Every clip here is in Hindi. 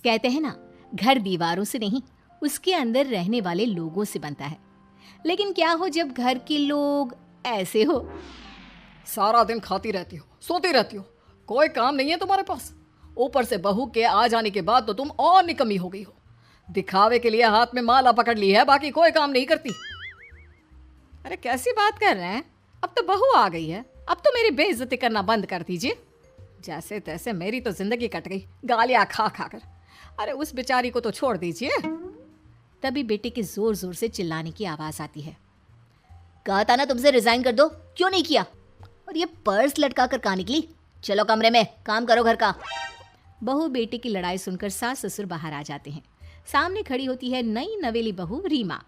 कहते हैं ना, घर दीवारों से नहीं, उसके अंदर रहने वाले लोगों से बनता है। लेकिन क्या हो जब घर के लोग ऐसे हो। सारा दिन खाती रहती हो, सोती रहती हो, कोई काम नहीं है तुम्हारे पास। ऊपर से बहू के आ जाने के बाद तो तुम और निकम्मी हो गई हो। दिखावे के लिए हाथ में माला पकड़ ली है, बाकी कोई काम नहीं करती। अरे कैसी बात कर रहे हैं? अब तो बहू आ गई है, अब तो मेरी बेइज्जती करना बंद कर दीजिए। जैसे तैसे मेरी तो जिंदगी कट गई, गालियां खा खा कर। अरे उस बेचारी को तो छोड़ दीजिए। तभी बेटे के जोर जोर से चिल्लाने की आवाज आती है। कहा था ना तुमसे रिजाइन कर दो, क्यों नहीं किया? और ये पर्स लटका कर कहाँ निकली? चलो कमरे में, काम करो घर का। बहू बेटे की लड़ाई सुनकर सास ससुर बाहर आ जाते हैं। सामने खड़ी होती है नई नवेली बहू रीमा।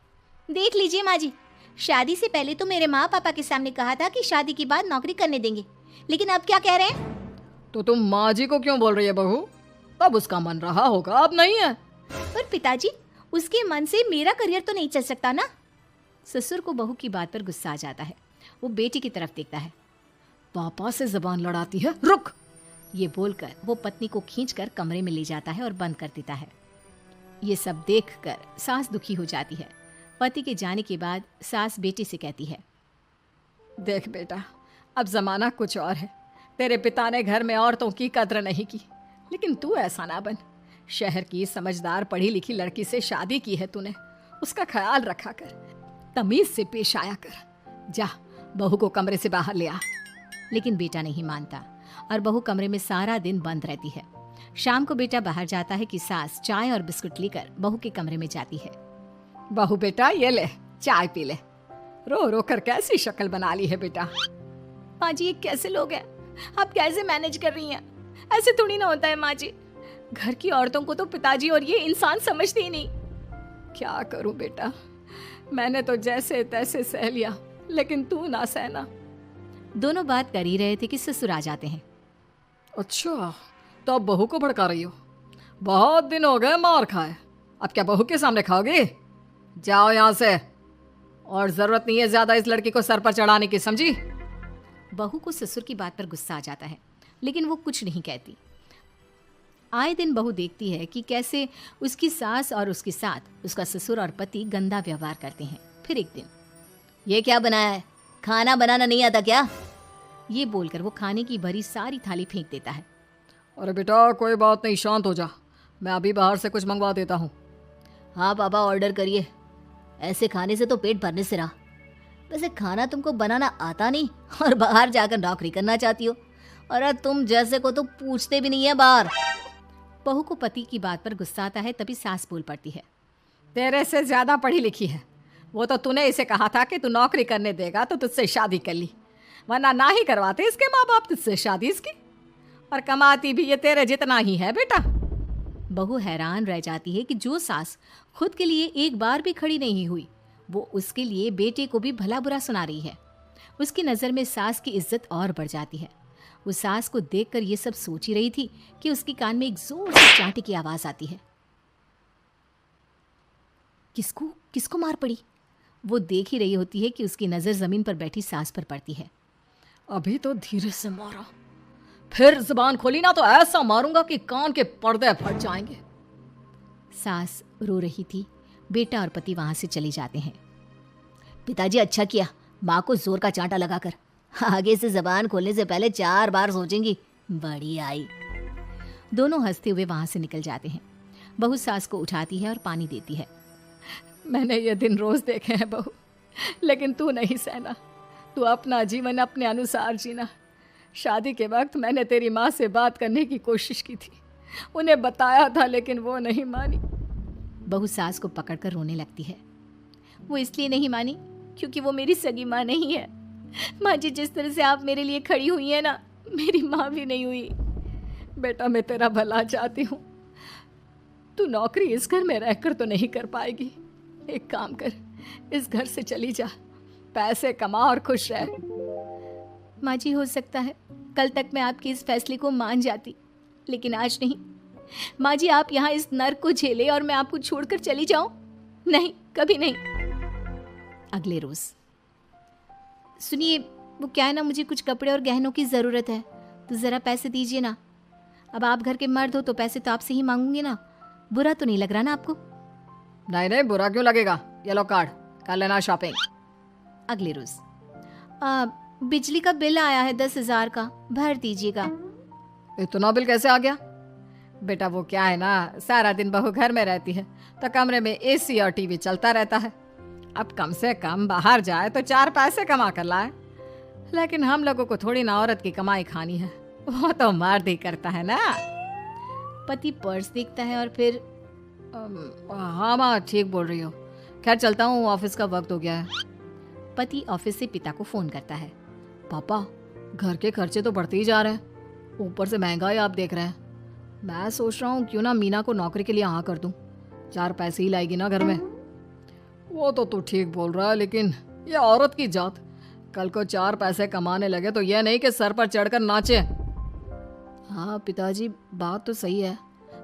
देख लीजिए माँ जी, शादी से पहले तो मेरे माँ पापा के सामने कहा था कि शादी के बाद नौकरी करने देंगे, लेकिन अब क्या कह रहे हैं? तो तुम माँ जी को क्यों बोल रही है बहू? तब उसका मन रहा होगा, अब नहीं है। पर पिताजी, उसके मन से मेरा करियर तो नहीं चल सकता ना। ससुर को बहू की बात पर गुस्सा आ जाता है। वो बेटी की तरफ देखता है। पापा से जबान लड़ाती है, रुक। ये बोलकर वो पत्नी को खींचकर कमरे में ले जाता है और बंद कर देता है। ये सब देखकर सास दुखी हो जाती है। पति के जाने के बाद सास बेटी से कहती है, देख बेटा, अब जमाना कुछ और है। तेरे पिता ने घर में औरतों की कद्र नहीं की, लेकिन तू ऐसा ना बन। शहर की समझदार पढ़ी लिखी लड़की से शादी की है तूने, उसका ख्याल रखा कर, तमीज से पेश आया कर। जा, बहू को कमरे से बाहर ले आ। लेकिन बेटा नहीं मानता और बहू कमरे में सारा दिन बंद रहती है। शाम को बेटा बाहर जाता है कि सास चाय और बिस्कुट लेकर बहू के कमरे में जाती है। बहू बेटा ये ले, चाय पी ले। रो रो कर कैसी शक्ल बना ली है बेटा। माँ जी, ये कैसे लोग हैं? आप कैसे मैनेज कर रही हैं? ऐसे थोड़ी ना होता है माँ जी। घर की औरतों को तो पिताजी और ये इंसान समझते ही नहीं। क्या करूं बेटा, मैंने तो जैसे तैसे सह लिया, लेकिन तू ना सहना। दोनों बात कर ही रहे थे कि ससुर आ जाते हैं। अच्छा, तो अब बहू को भड़का रही हो? बहुत दिन हो गए मार खाए, अब क्या बहू के सामने खाओगी? जाओ यहाँ से, और जरूरत नहीं है ज्यादा इस लड़की को सर पर चढ़ाने की, समझी? बहू को ससुर की बात पर गुस्सा आ जाता है, लेकिन वो कुछ नहीं कहती। आए दिन बहू देखती है कि कैसे उसकी सास और उसके साथ उसका ससुर और पति गंदा व्यवहार करते हैं। फिर एक दिन, ये क्या बनाया है? खाना बनाना नहीं आता क्या? ये बोलकर वो खाने की भरी सारी थाली फेंक देता है। अरे बेटा कोई बात नहीं, शांत हो जा, मैं अभी बाहर से कुछ मंगवा देता हूँ। हाँ पापा, ऑर्डर करिए। ऐसे खाने से तो पेट भरने से रहा। वैसे खाना तुमको बनाना आता नहीं और बाहर जाकर नौकरी करना चाहती हो। और तुम जैसे को तो पूछते भी नहीं है बाहर। बहू को पति की बात पर गुस्सा आता है, तभी सास बोल पड़ती है। तेरे से ज्यादा पढ़ी लिखी है, वो तो तूने इसे कहा था कि तू नौकरी करने देगा तो तुझसे शादी कर ली, वरना ना ही करवाते इसके माँ बाप तुझसे शादी इसकी। और कमाती भी ये तेरे जितना ही है बेटा। बहू हैरान रह जाती है कि जो सास खुद के लिए एक बार भी खड़ी नहीं हुई, वो उसके लिए बेटे को भी भला बुरा सुना रही है। उसकी नज़र में सास की इज्जत और बढ़ जाती है। वो सास को देखकर ये सब सोच ही रही थी कि उसके कान में एक जोर से चांटे की आवाज आती है। किसको किसको मार पड़ी? वो देख ही रही होती है कि उसकी नज़र जमीन पर बैठी सास पर पड़ती है। अभी तो धीरे से मारा, फिर जुबान खोली ना तो ऐसा मारूंगा कि कान के पर्दे फट जाएंगे। सास रो रही थी। बेटा और पति वहां से चले जाते हैं। पिताजी अच्छा किया माँ को जोर का चांटा लगाकर। आगे से जबान खोलने से पहले 4 बार सोचेंगी। बड़ी आई। दोनों हंसते हुए वहां से निकल जाते हैं। बहू सास को उठाती है और पानी देती है। मैंने ये दिन रोज देखे हैं बहू, लेकिन तू नहीं सहना। तू अपना जीवन अपने अनुसार जीना। शादी के वक्त मैंने तेरी माँ से बात करने की कोशिश की थी, उन्हें बताया था, लेकिन वो नहीं मानी। बहू सास को पकड़कर रोने लगती है। वो इसलिए नहीं मानी क्योंकि वो मेरी सगी माँ नहीं है। माँ जी, जिस तरह से आप मेरे लिए खड़ी हुई है ना, मेरी माँ भी नहीं हुई। बेटा मैं तेरा भला चाहती हूँ, तू नौकरी इस घर में रहकर तो नहीं कर पाएगी। एक काम कर, इस घर से चली जा, पैसे कमा और खुश रह। माँ जी, हो सकता है कल तक मैं आपके इस फैसले को मान जाती, लेकिन आज नहीं। माँ जी, आप यहाँ इस नर्क को झेले और मैं आपको छोड़कर चली जाऊं? नहीं, कभी नहीं। अगले रोज, सुनिए, वो क्या है ना, मुझे कुछ कपड़े और गहनों की ज़रूरत है, तो ज़रा पैसे दीजिए ना। अब आप घर के मर्द हो तो पैसे तो आपसे ही मांगूंगी ना। बुरा तो नहीं लग रहा ना आपको? नहीं नहीं, बुरा क्यों लगेगा। ये लो कार्ड, कर लेना शॉपिंग। अगले रोज बिजली का बिल आया है 10,000 का, भर दीजिएगा। इतना बिल कैसे आ गया? बेटा वो क्या है ना, सारा दिन बहू घर में रहती है तो कमरे में एसी और टीवी चलता रहता है। अब कम से कम बाहर जाए तो 4 पैसे कमा कर लाए। लेकिन हम लोगों को थोड़ी ना औरत की कमाई खानी है, वो तो मर्द ही करता है ना। पति पर्स देखता है और फिर हाँ माँ, ठीक बोल रही हो। खैर चलता हूँ, ऑफिस का वक्त हो गया है। पति ऑफिस से पिता को फोन करता है। पापा, घर के खर्चे तो बढ़ते ही जा रहे हैं, ऊपर से महंगाई आप देख रहे हैं। मैं सोच रहा हूँ क्यों ना मीना को नौकरी के लिए हाँ कर दूँ, 4 पैसे ही लाएगी ना घर में। वो तो तू ठीक बोल रहा है, लेकिन ये औरत की जात, कल को 4 पैसे कमाने लगे तो यह नहीं कि सर पर चढ़कर नाचे। हाँ पिताजी, बात तो सही है।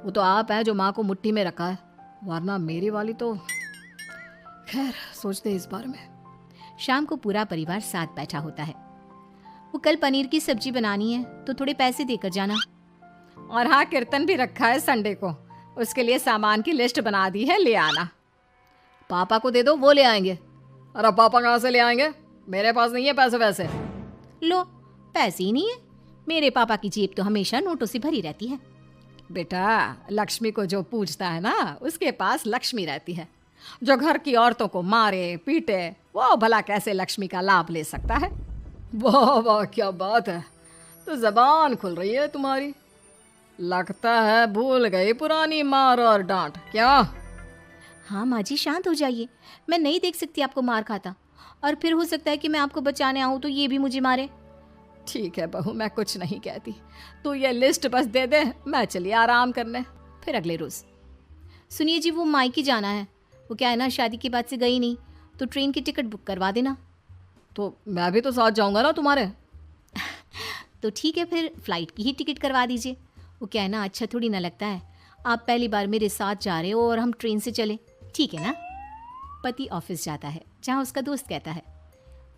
वो तो आप हैं जो माँ को मुट्ठी में रखा है, वरना मेरी वाली तो। खैर सोचते इस बारे में। शाम को पूरा परिवार साथ बैठा होता है। वो कल पनीर की सब्जी बनानी है तो थोड़े पैसे देकर जाना। और हाँ, कीर्तन भी रखा है संडे को, उसके लिए सामान की लिस्ट बना दी है, ले आना। पापा को दे दो, वो ले आएंगे। अरे पापा कहाँ से ले आएंगे, मेरे पास नहीं है पैसे वैसे। लो, पैसे ही नहीं है? मेरे पापा की जेब तो हमेशा नोटों से भरी रहती है। बेटा, लक्ष्मी को जो पूछता है ना, उसके पास लक्ष्मी रहती है। जो घर की औरतों को मारे पीटे, वो भला कैसे लक्ष्मी का लाभ ले सकता है। वाह वाह, क्या बात है, तो जबान खुल रही है तुम्हारी। लगता है भूल गई पुरानी मार और डांट। क्या? हाँ माँ जी, शांत हो जाइए। मैं नहीं देख सकती आपको मार खाता, और फिर हो सकता है कि मैं आपको बचाने आऊँ तो ये भी मुझे मारे। ठीक है बहू, मैं कुछ नहीं कहती, तू ये लिस्ट बस दे दे, मैं चलिए आराम करने। फिर अगले रोज, सुनिए जी, वो मायके जाना है। वो क्या है ना, शादी के बाद से गई नहीं, तो ट्रेन की टिकट बुक करवा देना। तो मैं भी तो साथ जाऊंगा ना तुम्हारे। तो ठीक है, फिर फ्लाइट की ही टिकट करवा दीजिए। वो क्या है ना, अच्छा थोड़ी ना लगता है आप पहली बार मेरे साथ जा रहे हो और हम ट्रेन से चले, ठीक है ना? पति ऑफिस जाता है, जहाँ उसका दोस्त कहता है,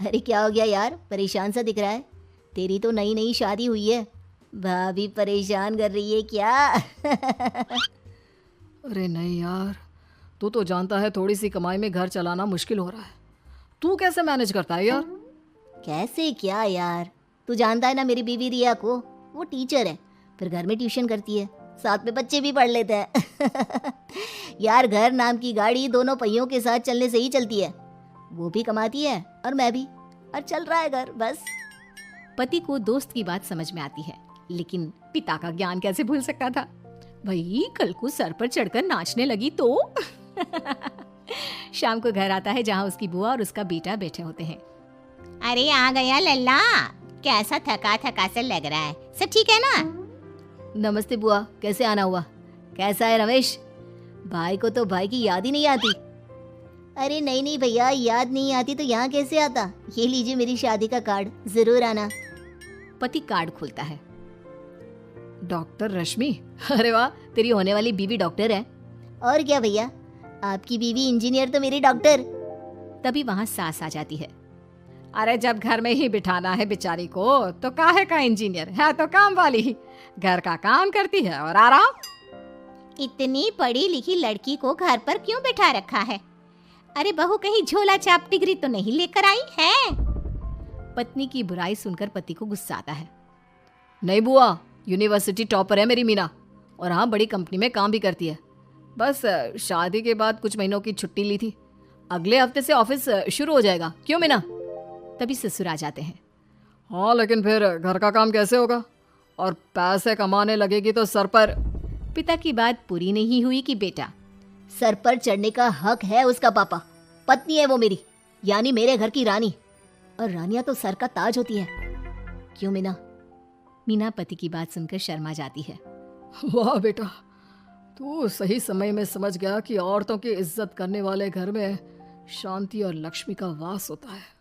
अरे क्या हो गया यार, परेशान सा दिख रहा है। तेरी तो नई नई शादी हुई है, भाभी परेशान कर रही है क्या? अरे नहीं यार, तू तो जानता है थोड़ी सी कमाई में घर चलाना मुश्किल हो रहा है। तू कैसे मैनेज करता है यार? कैसे क्या यार, तू जानता है ना मेरी बीवी रिया को, वो टीचर है, फिर घर में ट्यूशन करती है, साथ में बच्चे भी पढ़ लेते हैं। यार घर नाम की गाड़ी दोनों पहियों के साथ चलने से ही चलती है। वो भी कमाती है और मैं भी, और चल रहा है घर बस। पति को दोस्त की बात समझ में आती है, लेकिन पिता का ज्ञान कैसे भूल सकता था। भाई कल को सर पर चढ़कर नाचने लगी तो। शाम को घर आता है, जहाँ उसकी बुआ और उसका बेटा बैठे होते हैं। अरे आ गया लल्ला, कैसा थका थका सा लग रहा है, सब ठीक है ना? नमस्ते बुआ, कैसे आना हुआ? कैसा है रमेश? भाई को तो भाई की याद ही नहीं आती। अरे नहीं नहीं भैया, याद नहीं आती तो यहाँ कैसे आता? ये लीजिए मेरी शादी का कार्ड, जरूर आना। पति कार्ड खोलता है। डॉक्टर रश्मि? अरे वाह, तेरी होने वाली बीवी डॉक्टर है। और क्या भैया, आपकी बीवी इंजीनियर तो मेरी डॉक्टर। तभी वहाँ सास आ जाती है। अरे जब घर में ही बिठाना है बेचारी को, तो काहे का इंजीनियर है, तो काम वाली ही, घर का काम करती है और आराम। इतनी पढ़ी लिखी लड़की को घर पर क्यों बैठा रखा है? अरे बहू कहीं झोला छाप डिग्री तो नहीं लेकर आई है? पत्नी की बुराई सुनकर पति को गुस्सा आता है। नहीं बुआ, यूनिवर्सिटी टॉपर है मेरी मीना, और हाँ बड़ी कंपनी में काम भी करती है। बस शादी के बाद कुछ महीनों की छुट्टी ली थी, अगले हफ्ते से ऑफिस शुरू हो जाएगा। क्यों मीना? तभी ससुर आ जाते हैं। हाँ लेकिन फिर घर का काम कैसे होगा, और पैसे कमाने लगेगी तो सर पर। पिता की बात पूरी नहीं हुई कि बेटा, सर पर चढ़ने का हक है उसका पापा, पत्नी है वो मेरी, यानी मेरे घर की रानी, और रानियां तो सर का ताज होती है। क्यों मीना? मीना पति की बात सुनकर शर्मा जाती है। वाह बेटा, तू सही समय में समझ गया कि औरतों की इज्जत करने वाले घर में शांति और लक्ष्मी का वास होता है।